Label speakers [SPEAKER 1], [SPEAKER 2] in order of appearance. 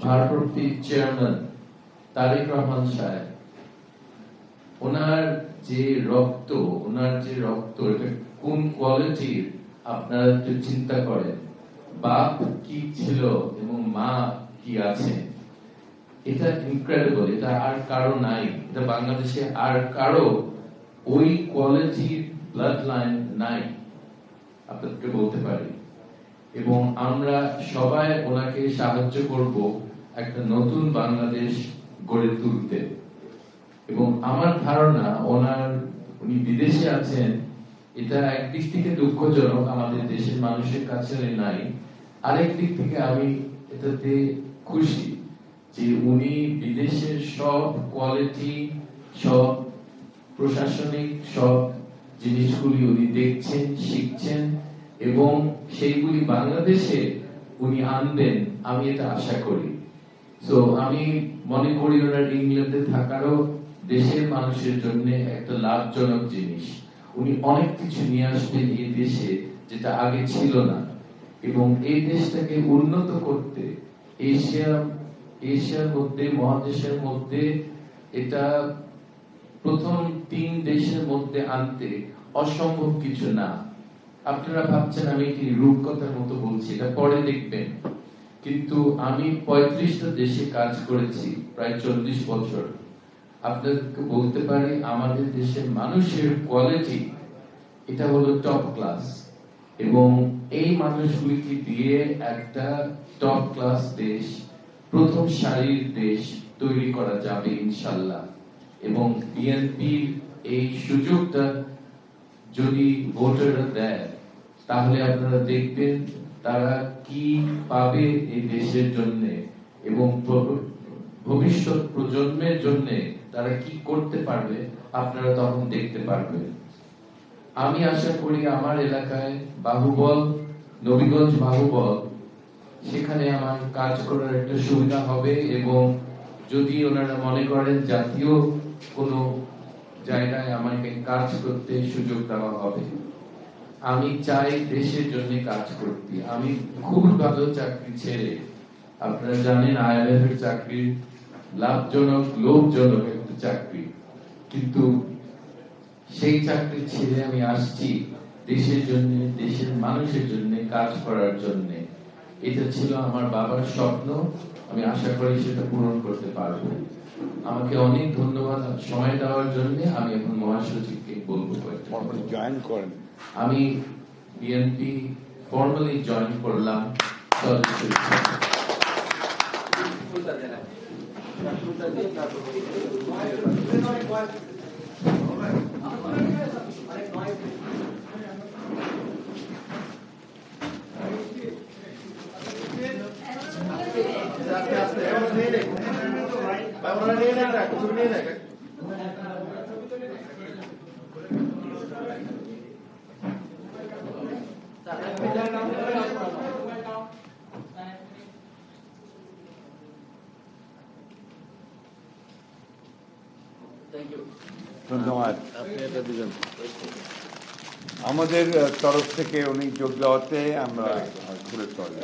[SPEAKER 1] ভারপ্রাপ্ত চেয়ারম্যান তারেক রহমান সাহেব, ওনার যে রক্ত এটা কোন কোয়ালিটির আপনারা একটু চিন্তা করেন। বাপ কি ছিল এবং মা কি আছে, এটা ইনক্রেডিবল। এটা আর কারো নাই, এটা বাংলাদেশে আর কারো ওই কোয়ালিটির ব্লাড লাইন নাই, আপনাদেরকে বলতে পারি। এবং আমরা সবাই ওনাকে সাহায্য করব একটা নতুন বাংলাদেশ গড়ে তুলতে। এবং আমার ধারণা উনি বিদেশে আছেন, এটা একদিক থেকে দুঃখজনক, আমাদের দেশের মানুষের কাছে নাই। আরেক দিক থেকে আমি এটাতে খুশি যে উনি বিদেশের সব কোয়ালিটি, সব প্রশাসনিক সব জিনিসগুলি উনি দেখছেন, শিখছেন এবং সেইগুলি বাংলাদেশে উনি আনবেন, আমি এটা আশা করি। তো আমি মনে করি ওনার ইংল্যান্ডে থাকারও দেশের মানুষের জন্য একটা লাভজনক জিনিস। উনি অনেক কিছু নিয়ে আসবেন এই দেশে যেটা আগে ছিল না, এবং এই দেশটাকে উন্নত করতে এশিয়ার মধ্যে, মহাদেশের মধ্যে এটা প্রথম 3 দেশের মধ্যে আনতে অসম্ভব কিছু না। আপনারা ভাবছেন আমি কি রূপকথার মতো বলছি, এটা পরে দেখবেন। কিন্তু আমি 35টা দেশে কাজ করেছি প্রায় 40 বছর। আপনাদেরকে বলতে পারি আমাদের দেশের মানুষের কোয়ালিটি এটা হলো টপ ক্লাস, এবং এই মানুষগুলিকে দিয়ে একটা টপ ক্লাস দেশ, প্রথম সারির দেশ তৈরি করা যাবে ইনশাআল্লাহ। এবং বিএনপির এই সুযোগটা যদি ভোটাররা দেয়, তাহলে আপনারা দেখবেন তারা কি পাবে এই দেশের জন্য, এবং ভবিষ্যৎ প্রজন্মের জন্য তারা কি করতে পারবে, আপনারা তখন দেখতে পারবেন। আমি আশা করি আমার এলাকায় বাহুবল, নবীগঞ্জ বাহুবল, সেখানে আমার কাজ করার একটা সুবিধা হবে। এবং যদি ওনারা মনে করেন জাতীয় কোনো জায়গায় আমাকে কাজ করতে সুযোগ দেওয়া হবে, আমি চাই দেশের জন্য কাজ করতে। আমি খুব ভালো চাকরি ছেড়ে, আপনারা জানেন IMF এর চাকরি লাভজনক, লোভজনক একটা চাকরি, কিন্তু সেই চাকরি ছেড়ে আমি আসছি দেশের জন্য, দেশের মানুষের জন্য কাজ করার জন্য। এটা ছিল আমার বাবার স্বপ্ন, আমি আশা করি সেটা পূরণ করতে পারবো। আমাকে অনেক ধন্যবাদ সময় দেওয়ার জন্য। আমি এখন মহাসচিবকে বলবো
[SPEAKER 2] জয়েন করেন।
[SPEAKER 1] আমি বিএনপি ফর্মালি জয়েন করলাম।
[SPEAKER 2] ধন্যবাদ। আমাদের তরফ থেকে উনি যোগ দেওয়াতে আমরা খুলে চলে